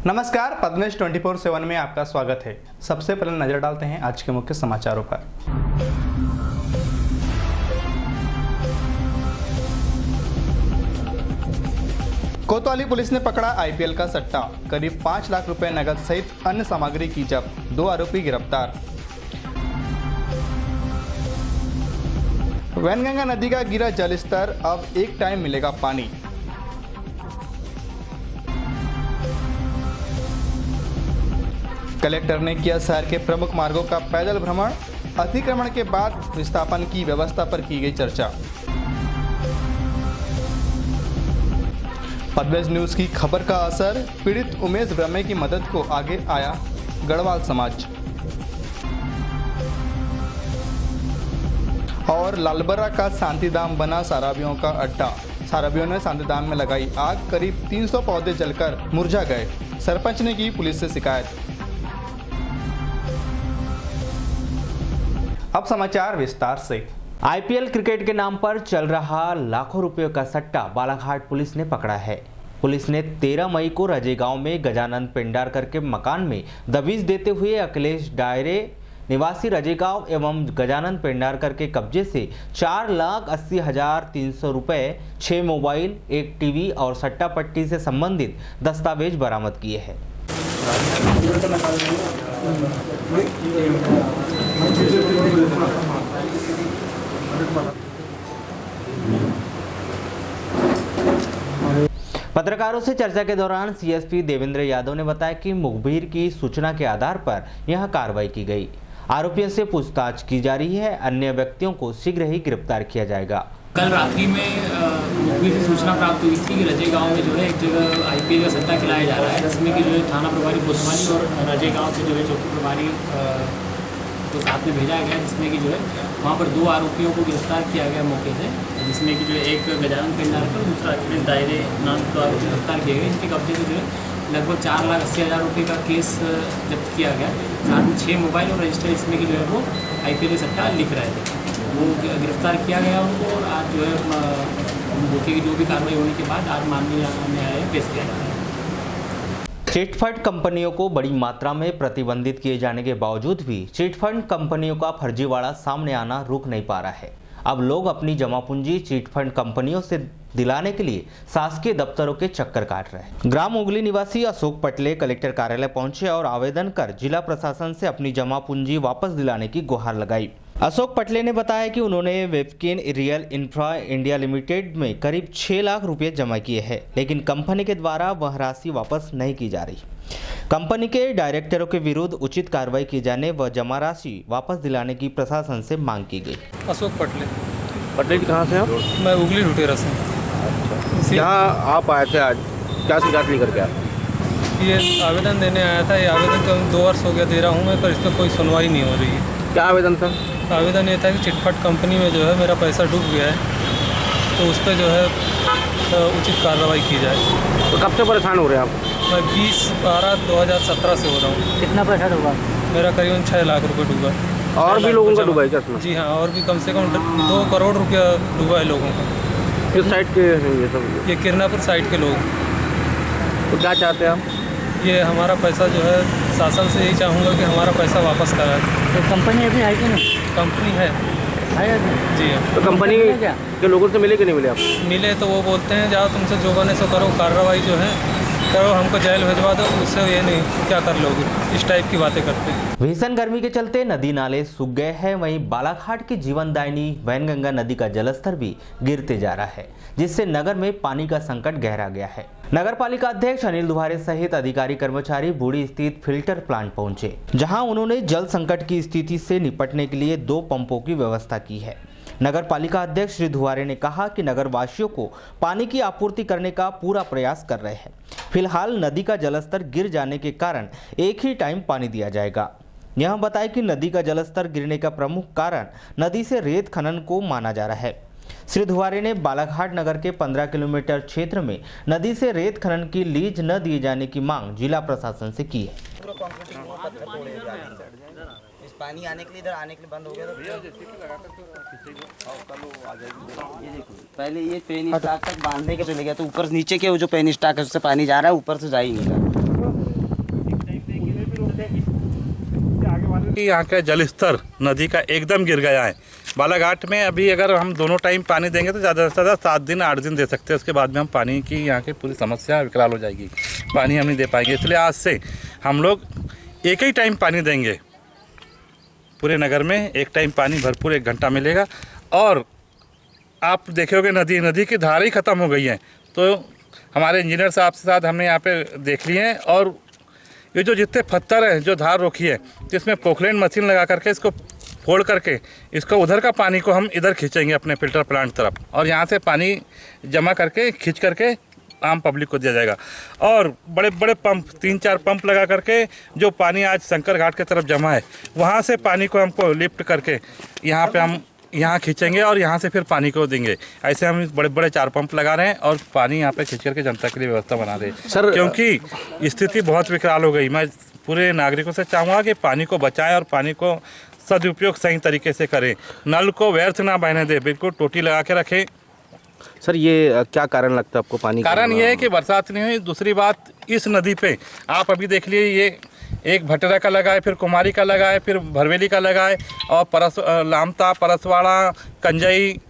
नमस्कार, पद्मेश 24/7 में आपका स्वागत है। सबसे पहले नजर डालते हैं आज के मुख्य समाचारों पर। कोतवाली पुलिस ने पकड़ा आईपीएल का सट्टा, करीब 5 लाख रुपए नकद सहित अन्य सामग्री की जब्त, 2 आरोपी गिरफ्तार। वैनगंगा नदी का गिरा जलस्तर, अब एक टाइम मिलेगा पानी। कलेक्टर ने किया शहर के प्रमुख मार्गों का पैदल भ्रमण, अतिक्रमण के बाद विस्थापन की व्यवस्था पर की गई चर्चा। पद्मेश न्यूज की खबर का असर, पीड़ित उमेश ब्रह्मे की मदद को आगे आया गढ़वाल समाज। और लालबर्रा का शांतिधाम बना शराबियों का अड्डा, शराबियों ने शांतिधाम में लगाई आग, करीब 300 पौधे जलकर मुरझा गए। सरपंच ने की पुलिस से शिकायत। अब समाचार विस्तार से। आईपीएल क्रिकेट के नाम पर चल रहा लाखों रुपयों का सट्टा बालाघाट पुलिस ने पकड़ा है। पुलिस ने 13 मई को रजेगांव में गजानन पेंडारकर के मकान में दबिश देते हुए अखिलेश डायरे निवासी रजेगांव एवं गजानन पेंडारकर के कब्जे से 4,80,300 रुपए, 6 मोबाइल, 1 टीवी और सट्टा पट्टी से संबंधित दस्तावेज बरामद किए हैं। पत्रकारों से चर्चा के दौरान सीएसपी देवेंद्र यादव ने बताया कि मुखबिर की सूचना के आधार पर यह कार्रवाई की गई। आरोपियों से पूछताछ की जा रही है। अन्य व्यक्तियों को शीघ्र ही गिरफ्तार किया जाएगा। कल रात्रि में मुखबिर से सूचना प्राप्त हुई थी कि रजेगांव में जो है एक जगह आईपीएल का सट्टा खिलाया जा रहा है, जिसमें कि जो है थाना प्रभारी कोतवाली और रजेगांव से जो है चौकी प्रभारी को साथ में भेजा गया, जिसमें कि जो है वहाँ पर 2 आरोपियों को गिरफ्तार किया गया मौके से, जिसमें कि जो है एक गजानन पेंडारकर, दूसरा अखिलेश डायरे नाम 2 आरोपी गिरफ्तार किए गए। इनके कब्जे से जो है लगभग 4,80,000 रुपये का केस जब्त किया गया। साथ में 6 मोबाइल और रजिस्टर, इसमें कि जो है वो आईपीएल का सट्टा लिख रहे थे, वो गिरफ्तार किया गया उनको। और आज जो है मौके की जो भी कार्रवाई होने के बाद आज माननीय न्यायालय में पेश किया जा रहा है। चिटफंड कंपनियों को बड़ी मात्रा में प्रतिबंधित किए जाने के बावजूद भी चिटफंड कंपनियों का फर्जीवाड़ा सामने आना रुक नहीं पा रहा है। अब लोग अपनी जमा पूंजी चिटफंड कंपनियों से दिलाने के लिए शासकीय दफ्तरों के चक्कर काट रहे हैं। ग्राम उगली निवासी अशोक पटले कलेक्टर कार्यालय पहुंचे और आवेदन कर जिला प्रशासन से अपनी जमा पूंजी वापस दिलाने की गुहार लगाई। अशोक पटले ने बताया कि उन्होंने वेबकिन रियल इंफ्रा इंडिया लिमिटेड में करीब 6 लाख रुपए जमा किए हैं, लेकिन कंपनी के द्वारा वह राशि वापस नहीं की जा रही। कंपनी के डायरेक्टरों के विरुद्ध उचित कार्रवाई की जाने व जमा राशि वापस दिलाने की प्रशासन से मांग की गई। अशोक पटले जी कहाँ से आप? मैं उगली लुटेरा से। अच्छा, यहाँ आप आए थे आज, क्या शिकायत लेकर के आए? ये आवेदन देने आया था। ये आवेदन तो 2 वर्ष हो गया दे रहा हूँ मैं, पर इस पर कोई सुनवाई नहीं हो रही है। क्या आवेदन था? आवेदन ये था कि चिटफंड कंपनी में जो है मेरा पैसा डूब गया है, तो उस पर जो है उचित कार्रवाई की जाए। तो कब से परेशान हो रहे हैं आप? मैं 20/12/2017 से हो रहा हूँ। कितना पैसा डूबा? मेरा करीबन 6 लाख रुपये डूबा। और भी लोगों का डूबा है क्या इसमें? जी हाँ, और भी कम से कम 2 करोड़ रुपया डूबा है लोगों का। किस साइड के हैं ये सब? ये किरनापुर साइड के लोग। तो क्या चाहते हैं आप? ये हमारा पैसा जो है, शासन से यही चाहूँगा कि हमारा पैसा वापस कराए। तो कंपनी अभी है कि नहीं? कंपनी है अभी? जी हाँ। तो कंपनी के लोगों से मिले कि नहीं मिले आप? मिले तो वो बोलते हैं जाओ तुमसे जो बने सो करो, कार्रवाई जो है करो, हमको जेल भिजवा दो। उससे ये नहीं क्या कर लोगे, इस टाइप की बातें करते हैं। भीषण गर्मी के चलते नदी नाले सूख गए हैं। वहीं बालाघाट की जीवनदायिनी वैनगंगा नदी का जलस्तर भी गिरते जा रहा है, जिससे नगर में पानी का संकट गहरा गया है। नगर पालिका अध्यक्ष अनिल दुहारे सहित अधिकारी कर्मचारी बूढ़ी स्थित फिल्टर प्लांट पहुंचे, जहां उन्होंने जल संकट की स्थिति से निपटने के लिए 2 पंपों की व्यवस्था की है। नगर पालिका अध्यक्ष श्री दुहारे ने कहा कि नगर वासियों को पानी की आपूर्ति करने का पूरा प्रयास कर रहे हैं। फिलहाल नदी का जलस्तर गिर जाने के कारण एक ही टाइम पानी दिया जाएगा। यह बताया कि नदी का जलस्तर गिरने का प्रमुख कारण नदी से रेत खनन को माना जा रहा है। श्री दुहारे ने बालाघाट नगर के 15 किलोमीटर क्षेत्र में नदी से रेत खनन की लीज न दिए जाने की मांग जिला प्रशासन से की है। पानी आने के लिए इधर आने के लिए बंद हो गया पहले ये पेन स्टाक तक बांधने के चले गया, तो ऊपर नीचे के जो पेन स्टाक है उससे पानी जा रहा है, ऊपर से जा ही नहीं रहा। कि यहाँ का जल स्तर नदी का एकदम गिर गया है। बालाघाट में अभी अगर हम दोनों टाइम पानी देंगे तो ज़्यादा से ज़्यादा 7 दिन 8 दिन दे सकते हैं, उसके बाद में हम पानी की यहाँ की पूरी समस्या विकराल हो जाएगी, पानी हम नहीं दे पाएंगे। इसलिए आज से हम लोग एक ही टाइम पानी देंगे, पूरे नगर में एक टाइम पानी भरपूर 1 घंटा मिलेगा। और आप देखोगे नदी की धारा ही ख़त्म हो गई है, तो हमारे इंजीनियर साहब के साथ हमने यहाँ पे देख लिए हैं। और ये जो जितने पत्थर हैं जो धार रोकी है, तो इसमें पोखलेन मशीन लगा करके इसको फोड़ करके इसको उधर का पानी को हम इधर खींचेंगे अपने फिल्टर प्लांट तरफ, और यहाँ से पानी जमा करके खींच करके आम पब्लिक को दिया जाएगा। और बड़े बड़े पंप 3-4 पंप लगा करके जो पानी आज शंकर घाट की तरफ जमा है, वहाँ से पानी को हमको लिफ्ट करके यहाँ पे हम यहाँ खींचेंगे और यहाँ से फिर पानी को देंगे। ऐसे हम बड़े बड़े 4 पंप लगा रहे हैं और पानी यहाँ पे खींच करके जनता के लिए व्यवस्था बना रहे हैं सर, क्योंकि स्थिति बहुत विकराल हो गई। मैं पूरे नागरिकों से चाहूँगा कि पानी को बचाएं और पानी को सदुपयोग सही तरीके से करें, नल को व्यर्थ ना बहने दें, बिल्कुल टोटी लगा के रखें। सर ये क्या कारण लगता है आपको पानी? कारण ये है कि बरसात नहीं हुई। दूसरी बात, इस नदी पे आप अभी देख लिए, ये एक भटरा का लगा है, फिर कुमारी का लगा है, फिर भरवेली का लगा है, और लामता, परसवाड़ा, कंजई,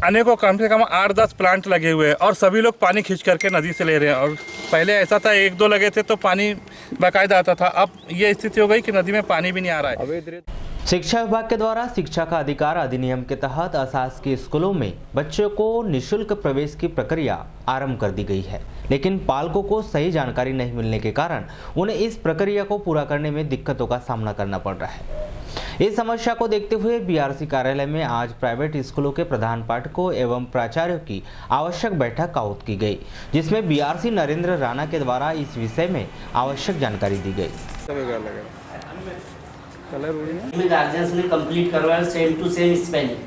अनेकों कम से कम 8-10 प्लांट लगे हुए हैं और सभी लोग पानी खींच करके नदी से ले रहे हैं। और पहले ऐसा था 1-2 लगे थे तो पानी बाकायदा आता था, अब ये स्थिति हो गई कि नदी में पानी भी नहीं आ रहा है। शिक्षा विभाग के द्वारा शिक्षा का अधिकार अधिनियम के तहत अशासकीय स्कूलों में बच्चों को निःशुल्क प्रवेश की प्रक्रिया आरंभ कर दी गई है, लेकिन पालकों को सही जानकारी नहीं मिलने के कारण उन्हें इस प्रक्रिया को पूरा करने में दिक्कतों का सामना करना पड़ रहा है। इस समस्या को देखते हुए बीआरसी कार्यालय में आज प्राइवेट स्कूलों के प्रधान पाठकों एवं प्राचार्यों की आवश्यक बैठक आयोजित की गई, जिसमें बीआरसी नरेंद्र राणा के द्वारा इस विषय में आवश्यक जानकारी दी गई। गार्जियंस ने कंप्लीट करवाया same to same spelling,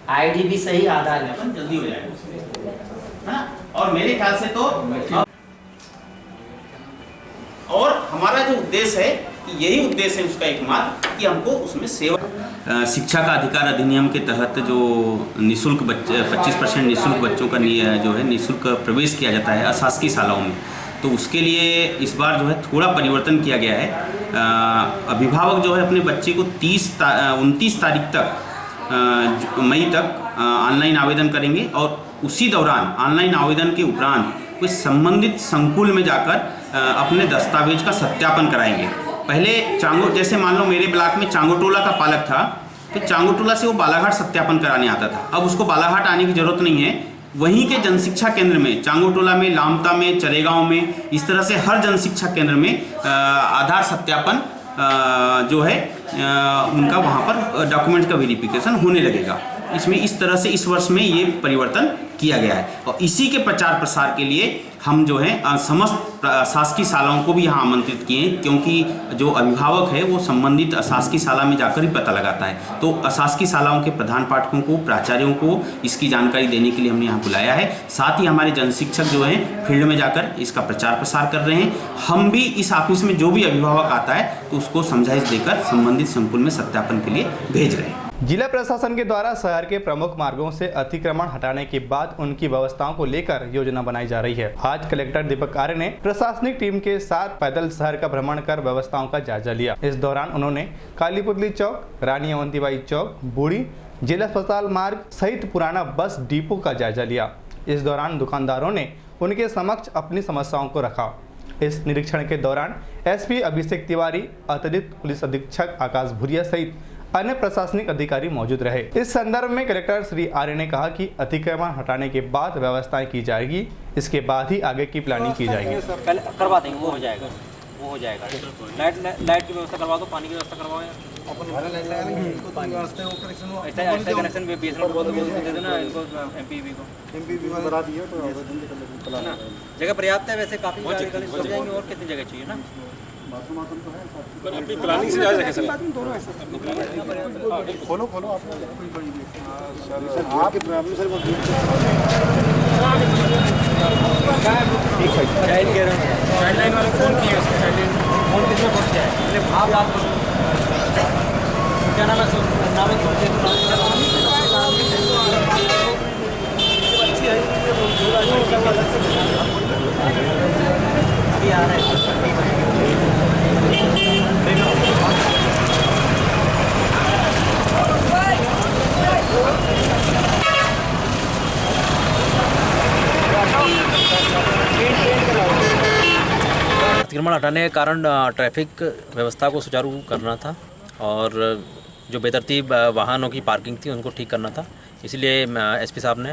ID भी सही, आधार नंबर जल्दी हो जाएगा। और मेरे ख्याल से तो और हमारा जो उद्देश्य है कि यही उद्देश्य है उसका एकमात्र कि हमको उसमें सेवा। शिक्षा का अधिकार अधिनियम के तहत जो निःशुल्क 25% निःशुल्क बच्चों का जो है निःशुल्क प्रवेश किया जाता है अशासकीय शालाओं में, तो उसके लिए इस बार जो है थोड़ा परिवर्तन किया गया है। अभिभावक जो है अपने बच्चे को 29 तारीख तक मई तक ऑनलाइन आवेदन करेंगे और उसी दौरान ऑनलाइन आवेदन के उपरांत कोई संबंधित संकुल में जाकर अपने दस्तावेज का सत्यापन कराएंगे। पहले जैसे मान लो मेरे ब्लॉक में चांगोटोला का पालक था, तो चांगोटोला से वो बालाघाट सत्यापन कराने आता था। अब उसको बालाघाट आने की जरूरत नहीं है, वहीं के जनशिक्षा केंद्र में चांगोटोला में, लामता में, चरेगांव में, इस तरह से हर जनशिक्षा केंद्र में आधार सत्यापन जो है उनका वहाँ पर डॉक्यूमेंट का वेरिफिकेशन होने लगेगा। इसमें इस तरह से इस वर्ष में ये परिवर्तन किया गया है और इसी के प्रचार प्रसार के लिए हम जो है समस्त शासकीय शालाओं को भी यहाँ आमंत्रित किए हैं, क्योंकि जो अभिभावक है वो संबंधित शासकीय शाला में जाकर ही पता लगाता है। तो शासकीय शालाओं के प्रधान पाठकों को, प्राचार्यों को इसकी जानकारी देने के लिए हमने यहाँ बुलाया है। साथ ही हमारे जनशिक्षक जो हैं फील्ड में जाकर इसका प्रचार प्रसार कर रहे हैं। हम भी इस ऑफिस में जो भी अभिभावक आता है तो उसको समझाइश देकर संबंधित संकुल में सत्यापन के लिए भेज रहे हैं। जिला प्रशासन के द्वारा शहर के प्रमुख मार्गों से अतिक्रमण हटाने के बाद उनकी व्यवस्थाओं को लेकर योजना बनाई जा रही है। आज कलेक्टर दीपक आर्य ने प्रशासनिक टीम के साथ पैदल शहर का भ्रमण कर व्यवस्थाओं का जायजा लिया। इस दौरान उन्होंने कालीपुतली चौक, रानी अवंतीबाई चौक, बूढ़ी, जिला अस्पताल मार्ग सहित पुराना बस डिपो का जायजा लिया। इस दौरान दुकानदारों ने उनके समक्ष अपनी समस्याओं को रखा। इस निरीक्षण के दौरान एसपी अभिषेक तिवारी, अतिरिक्त पुलिस अधीक्षक आकाश भुरिया सहित अन्य प्रशासनिक अधिकारी मौजूद रहे। इस संदर्भ में कलेक्टर श्री आर्य ने कहा कि अतिक्रमण हटाने के बाद व्यवस्थाएं की जाएगी, इसके बाद ही आगे की प्लानिंग की जाएगी। पहले करवा देंगे, वो हो जाएगा। लाइट की व्यवस्था करवा दो, पानी की व्यवस्था करवाओ, ऐसे कनेक्शन बीएसएनएल को दे देना, इनको एमपीबी को बता दिया तो ना जगह पर्याप्त है। वैसे काफी जगह हो जाएंगे, और कितनी जगह चाहिए ना? अपनी प्लानिंग से जाएगा सर, खोलो आप आपके प्रॉब्लम सर गाइडलाइन वाले फोन किए, उसके गाइडलाइन फोन किसमें पहुँच जाए। आप क्या नाम है, अभी आ रहे हैं। अतिक्रमण हटाने का कारण ट्रैफिक व्यवस्था को सुचारू करना था और जो बेतरतीब वाहनों की पार्किंग थी उनको ठीक करना था। इसलिए एसपी साहब ने,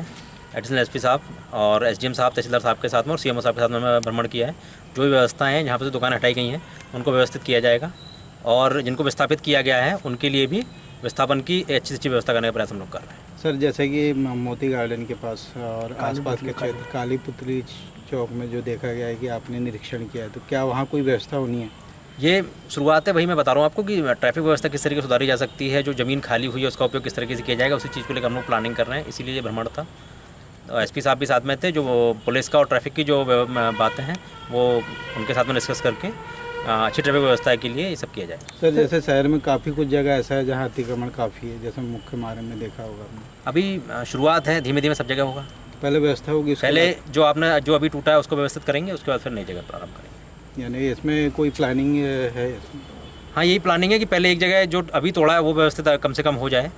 एडिशनल एसपी साहब और एसडीएम साहब, तहसीलदार साहब के साथ में और सीएमओ साहब के साथ में भ्रमण किया है। जो भी व्यवस्थाएं हैं जहाँ पर से दुकानें हटाई गई हैं उनको व्यवस्थित किया जाएगा और जिनको विस्थापित किया गया है उनके लिए भी विस्थापन की अच्छी से अच्छी व्यवस्था करने का प्रयास हम लोग कर रहे हैं। सर, जैसे कि मोती गार्डन के पास और आसपास के क्षेत्र काली पुतली चौक में जो देखा गया है कि आपने निरीक्षण किया है, तो क्या वहाँ कोई व्यवस्था होनी है? ये शुरुआत है, वही मैं बता रहा हूँ आपको कि ट्रैफिक व्यवस्था किस तरीके से सुधारी जा सकती है, जो ज़मीन खाली हुई है उसका उपयोग किस तरीके से किया जाएगा, उसी चीज़ को लेकर हम लोग प्लानिंग कर रहे हैं। इसीलिए ये भ्रमण था। एसपी साहब भी साथ में थे। जो पुलिस का और ट्रैफिक की जो बातें हैं वो उनके साथ में डिस्कस करके अच्छी ट्रैफिक व्यवस्था के लिए ये सब किया जाए। सर, जैसे शहर में काफ़ी कुछ जगह ऐसा है जहाँ अतिक्रमण काफ़ी है, जैसे मुख्य मार्ग में देखा होगा आपने। अभी शुरुआत है, धीमे धीमे सब जगह होगा। पहले व्यवस्था होगी, पहले जो अभी टूटा है उसको व्यवस्थित करेंगे, उसके बाद फिर नई जगह प्रारंभ करेंगे। यानी इसमें कोई प्लानिंग है? हाँ, यही प्लानिंग है कि पहले एक जगह जो अभी तोड़ा है वो व्यवस्थित कम से कम हो जाए,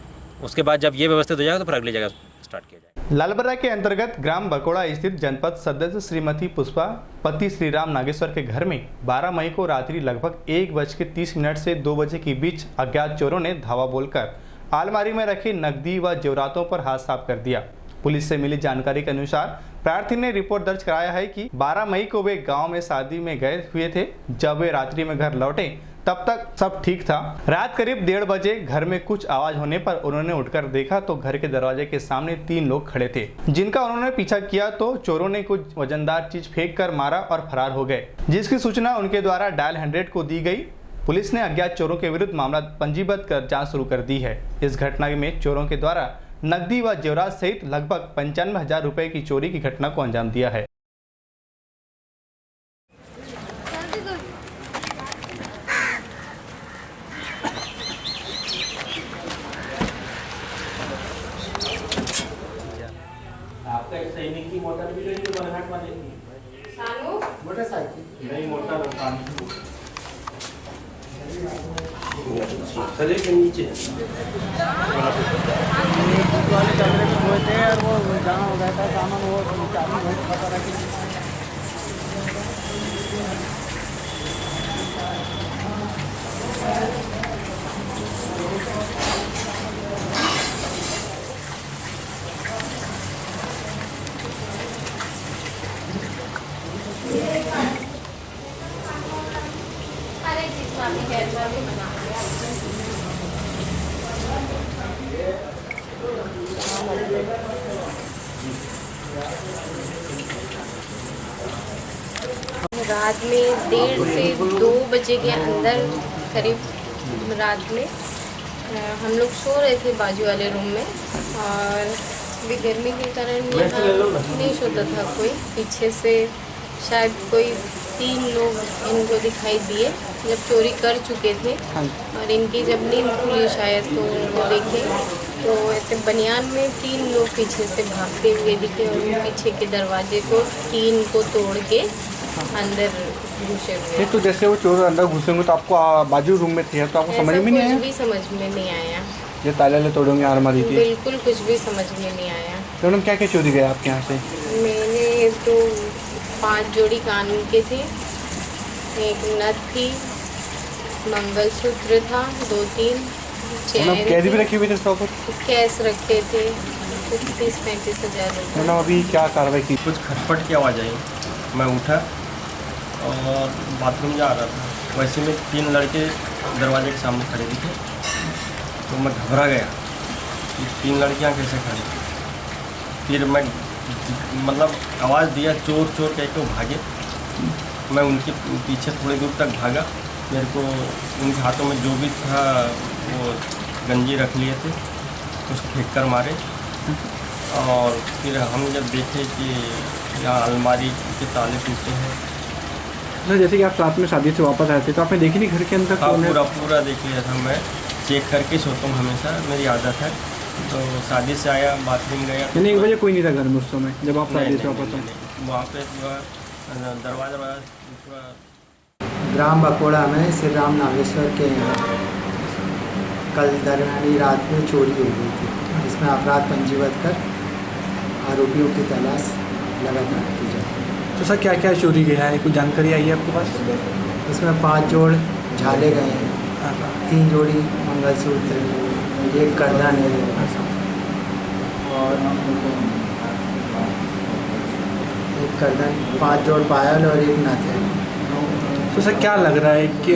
उसके बाद जब ये व्यवस्थित हो जाएगा तो फिर अगली जगह स्टार्ट किया जाए। लालबर्रा के अंतर्गत ग्राम बकोड़ा स्थित जनपद सदस्य श्रीमती पुष्पा पति श्रीराम नागेश्वर के घर में 12 मई को रात्रि लगभग 1:30 से 2 बजे के बीच अज्ञात चोरों ने धावा बोलकर अलमारी में रखी नकदी व जेवरातों पर हाथ साफ कर दिया। पुलिस से मिली जानकारी के अनुसार प्रार्थी ने रिपोर्ट दर्ज कराया है कि 12 मई को वे गांव में शादी में गए हुए थे। जब वे रात्रि में घर लौटे तब तक सब ठीक था। रात करीब 1:30 बजे घर में कुछ आवाज होने पर उन्होंने उठकर देखा तो घर के दरवाजे के सामने 3 लोग खड़े थे, जिनका उन्होंने पीछा किया तो चोरों ने कुछ वजनदार चीज फेंक कर मारा और फरार हो गए, जिसकी सूचना उनके द्वारा डायल 100 को दी गई। पुलिस ने अज्ञात चोरों के विरुद्ध मामला पंजीबद्ध कर जाँच शुरू कर दी है। इस घटना में चोरों के द्वारा नकदी व जेवरात सहित लगभग 95,000 रुपए की चोरी की घटना को अंजाम दिया है। आपका एक सैनिक की मोटर भी लेंगे बरघाट वाले की मोटरसाइकिल नहीं, मोटर चले के नीचे वाले कमरे में हुए थे और वो जहाँ हो गया था सामान वो पता रखी। रात में 1:30 से 2 बजे के अंदर करीब रात में हम लोग सो रहे थे बाजू वाले रूम में और भी गर्मी के कारण नहीं सोता था कोई। पीछे से शायद कोई 3 लोग इनको दिखाई दिए जब चोरी कर चुके थे और इनकी जब नींद खुली शायद तो वो देखे तो ऐसे बनियान में 3 लोग पीछे से भागते हुए दिखे और पीछे के दरवाजे को 3 को तोड़ के अंदर घुसे हुए। तो जैसे वो चोर अंदर घुसेंगे तो आपको बाजू रूम में थे तो आपको समझ में नहीं आया? कुछ भी समझ में नहीं आया। ये ताले तोड़ोगे अलमारी की? बिल्कुल कुछ भी समझ में नहीं आया। तो मैडम क्या क्या चोरी गए आपके यहाँ से? मैंने तो 5 जोड़ी कान के थे, एक नथ थी, मंगलसूत्र था, 2-3 चैन, कैदी भी रखी हुई थी सब? कैश रखे थे 30-35 हज़ार रुपये। मैडम अभी क्या कार्रवाई की? कुछ खटपट की आवाज़ आई, मैं उठा और बाथरूम जा रहा था। वैसे में 3 लड़के दरवाजे के सामने खड़े दिखे तो मैं घबरा गया कि 3 लड़कियां कैसे खड़ी। फिर मैं मतलब आवाज़ दिया चोर चोर कह के भागे। मैं उनके पीछे थोड़ी दूर तक भागा। मेरे को उनके हाथों में जो भी था वो गंजी रख लिए थे, उसको फेंक कर मारे। और फिर हम जब देखे कि यहाँ अलमारी के ताले टूटे हैं। ना जैसे कि आप रात में शादी से वापस आए थे तो आपने देखी नहीं घर के अंदर? हाँ, पूरा देख लिया था। मैं चेक करके सोता हूँ हमेशा, मेरी आदत है। तो शादी से आया, बाथरूम गया। यानी 1 बजे कोई नहीं था घर में उस समय जब आप शादी से वापस आए? वहाँ पे दरवाजा पूरा। ग्राम बकोड़ा में श्री राम नागेश्वर के यहाँ कल दरमियानी रात में चोरी हो गई थी, जिसमें अपराध पंजीबद्ध कर आरोपियों की तलाश लगातार की जाए। तो सर क्या क्या चोरी गया है, कुछ जानकारी आई है आपके पास? इसमें 5 जोड़ झाले गए हैं, 3 जोड़ी मंगलसूत्र, 1 करदान है और 1 करदान, 5 जोड़ पायल और 1 नथ है। तो सर क्या लग रहा है कि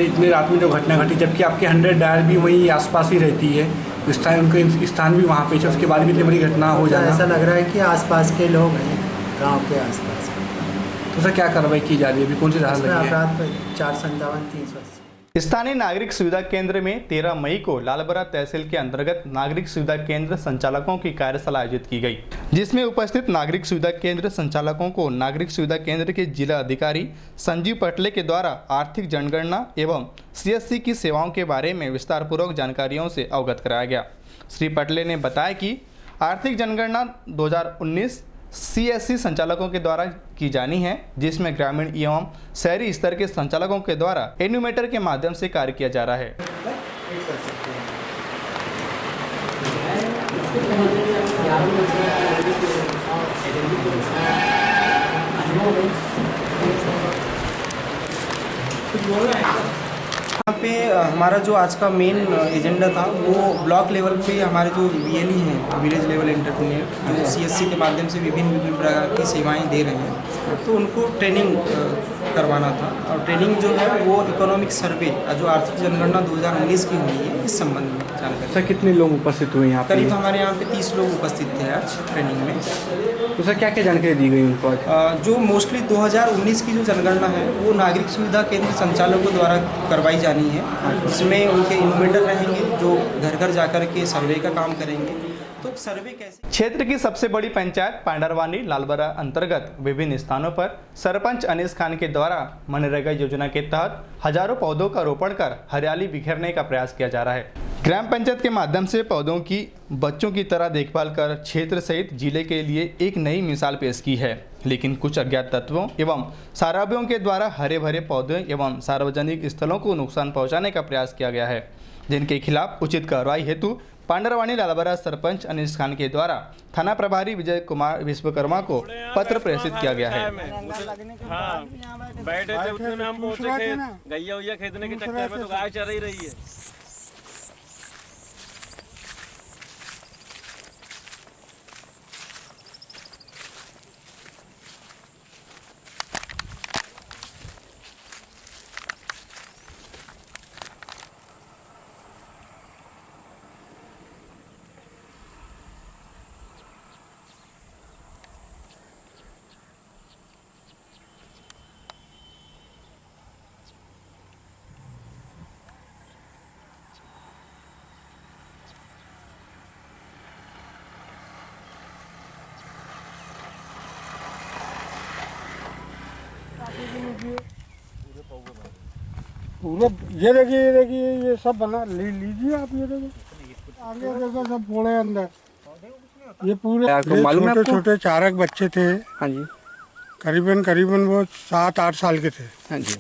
इतने रात में जो घटना घटी, जबकि आपकी 100 डायल भी वहीं आसपास ही रहती है, इस टाइम उनका स्थान भी वहाँ पे है, उसके बाद भी इतनी बड़ी घटना हो जाना? ऐसा लग रहा है कि आसपास के लोग हैं, गांव के आसपास। तो सर क्या कार्रवाई की जा रही है अभी, कौन सी धारा लगी है? अपराध पर 457-380। स्थानीय नागरिक सुविधा केंद्र में 13 मई को लालबरा तहसील के अंतर्गत नागरिक सुविधा केंद्र संचालकों की कार्यशाला आयोजित की गई, जिसमें उपस्थित नागरिक सुविधा केंद्र संचालकों को नागरिक सुविधा केंद्र के जिला अधिकारी संजीव पटले के द्वारा आर्थिक जनगणना एवं CSC की सेवाओं के बारे में विस्तारपूर्वक जानकारियों से अवगत कराया गया। श्री पटले ने बताया कि आर्थिक जनगणना 2019 CSC संचालकों के द्वारा की जानी है, जिसमें ग्रामीण एवं शहरी स्तर के संचालकों के द्वारा एन्यूमेटर के माध्यम से कार्य किया जा रहा है। यहाँ पे हमारा जो आज का मेन एजेंडा था वो ब्लॉक लेवल पे हमारे जो VLE हैं, विलेज लेवल एंटरप्रेन्योर, जो CSC के माध्यम से विभिन्न प्रकार की सेवाएं दे रहे हैं, तो उनको ट्रेनिंग करवाना था। और ट्रेनिंग जो है वो इकोनॉमिक सर्वे जो आर्थिक जनगणना 2019 की हुई है, इस संबंध में जानकारी। सर कितने लोग उपस्थित हुए यहाँ पे? करीब हमारे यहाँ पे 30 लोग उपस्थित थे आज ट्रेनिंग में। तो सर क्या क्या जानकारी दी गई उनको आज? जो मोस्टली 2019 की जो जनगणना है वो नागरिक सुविधा केंद्र संचालकों द्वारा करवाई जानी है। इसमें उनके इन्वेटर रहेंगे जो घर घर जाकर के सर्वे का काम करेंगे। तो सर्वे कैसे? क्षेत्र की सबसे बड़ी पंचायत पांडरवानी लालबरा अंतर्गत विभिन्न स्थानों पर सरपंच अनीस खान के द्वारा मनरेगा योजना के तहत हजारों पौधों का रोपण कर हरियाली बिखेरने का प्रयास किया जा रहा है। ग्राम पंचायत के माध्यम से पौधों की बच्चों की तरह देखभाल कर क्षेत्र सहित जिले के लिए एक नई मिसाल पेश की है, लेकिन कुछ अज्ञात तत्वों एवं साराबियों के द्वारा हरे भरे पौधों एवं सार्वजनिक स्थलों को नुकसान पहुंचाने का प्रयास किया गया है, जिनके खिलाफ उचित कार्रवाई हेतु पांडरवानी लालबरा सरपंच अनीस खान के द्वारा थाना प्रभारी विजय कुमार विश्वकर्मा को पत्र प्रेषित किया गया है। बैठे थे उतने में हम पहुंचे थे, गैया खेदने के चक्कर में तो गाय चर ही रही है। पूरे ये देखिए ये सब बना लीजिए आप। ये देखो आगे देखो सब फोड़े अंदर, ये पूरे छोटे छोटे 4 बच्चे थे। हाँ जी। करीबन वो 7-8 साल के थे। हाँ जी।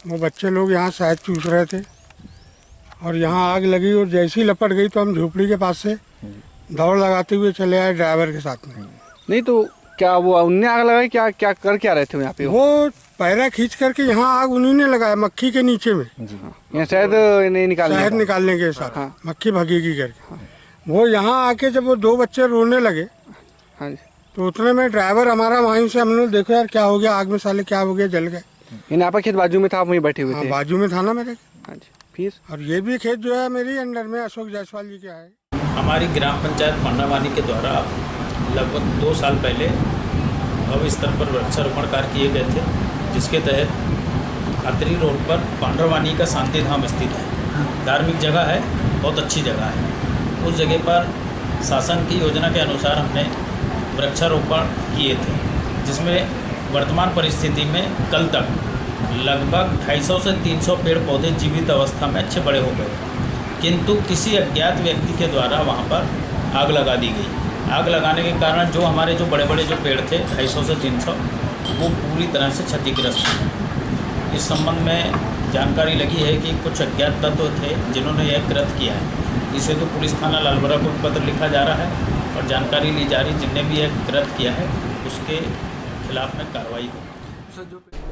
वो बच्चे लोग यहाँ शहद चूस रहे थे और यहाँ आग लगी और जैसी लपट गई तो हम झोपड़ी के पास से दौड़ लगाते हुए चले आए ड्राइवर के साथ में। नहीं तो क्या वो उनने आग लगाई? क्या कर क्या रहे थे यहाँ पे? वो पैरा खींच करके यहाँ आग उन्हीं ने लगाया मक्खी के नीचे में। यहाँ शहद निकालने के साथ मक्खी भगेगी करके। वो यहाँ आके जब वो 2 बच्चे रोने लगे तो उतने में ड्राइवर हमारा वहीं से हमने देखो यार क्या हो गया, आग में साले क्या हो गया, जल गए। आपका खेत बाजू में था, आप वहीं बैठे हुए थे? बाजू में था ना मेरे। हाँ जी। फिर और ये भी खेत जो है मेरी अंडर में अशोक जायसवाल जी का है। हमारी ग्राम पंचायत पांडरवानी के द्वारा लगभग 2 साल पहले भव्य स्तर पर वृक्षारोपण कार्य किए गए थे, जिसके तहत अतरी रोड पर पांडरवानी का शांति धाम स्थित है। धार्मिक जगह है, बहुत अच्छी जगह है। उस जगह पर शासन की योजना के अनुसार हमने वृक्षारोपण किए थे, जिसमें वर्तमान परिस्थिति में कल तक लगभग 250 से 300 पेड़ पौधे जीवित अवस्था में अच्छे बड़े हो गए, किंतु किसी अज्ञात व्यक्ति के द्वारा वहाँ पर आग लगा दी गई। आग लगाने के कारण जो हमारे जो बड़े बड़े जो पेड़ थे 250 से 300 वो पूरी तरह से क्षतिग्रस्त हैं। इस संबंध में जानकारी लगी है कि कुछ अज्ञात तत्व थे जिन्होंने यह कृत्य किया है। इसे तो पुलिस थाना लालबरा को पत्र लिखा जा रहा है और जानकारी ली जा रही, जिनने भी यह कृत्य किया है उसके खिलाफ में कार्रवाई हो।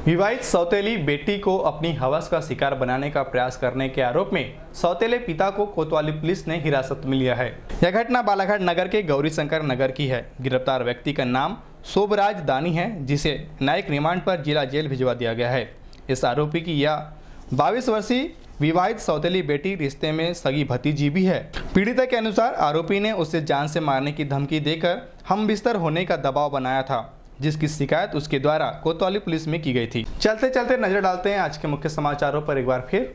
विवाहित सौतेली बेटी को अपनी हवस का शिकार बनाने का प्रयास करने के आरोप में सौतेले पिता को कोतवाली पुलिस ने हिरासत में लिया है। यह घटना बालाघाट नगर के गौरीशंकर नगर की है। गिरफ्तार व्यक्ति का नाम शोभराज दानी है, जिसे न्यायिक रिमांड पर जिला जेल भिजवा दिया गया है। इस आरोपी की यह 22 वर्षीय विवाहित सौतेली बेटी रिश्ते में सगी भतीजी भी है। पीड़िता के अनुसार आरोपी ने उसे जान से मारने की धमकी देकर हम बिस्तर होने का दबाव बनाया था, जिसकी शिकायत उसके द्वारा कोतवाली पुलिस में की गई थी। चलते चलते नजर डालते हैं आज के मुख्य समाचारों पर एक बार फिर।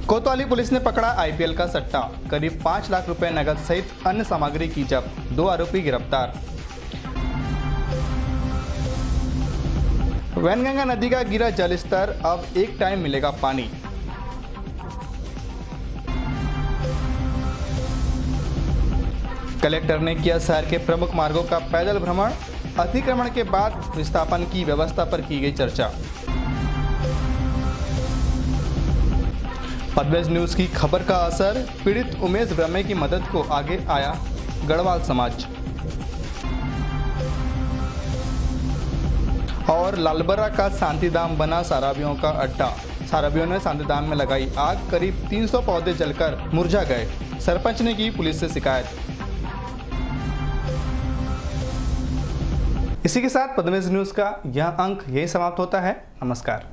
कोतवाली पुलिस ने पकड़ा आईपीएल का सट्टा, करीब 5 लाख रुपए नकद सहित अन्य सामग्री की जब्त, 2 आरोपी गिरफ्तार। वैनगंगा नदी का गिरा जलस्तर, अब एक टाइम मिलेगा पानी। कलेक्टर ने किया शहर के प्रमुख मार्गों का पैदल भ्रमण, अतिक्रमण के बाद विस्थापन की व्यवस्था पर की गई चर्चा। पद्मेश न्यूज की खबर का असर, पीड़ित उमेश ब्रह्मे की मदद को आगे आया गढ़वाल समाज। और लालबर्रा का शांतिधाम बना शराबियों का अड्डा, शराबियों ने शांतिधाम में लगाई आग, करीब 300 पौधे जलकर मुरझा गए। सरपंच ने की पुलिस से शिकायत। इसी के साथ पद्मेश न्यूज का यह अंक यही समाप्त होता है। नमस्कार।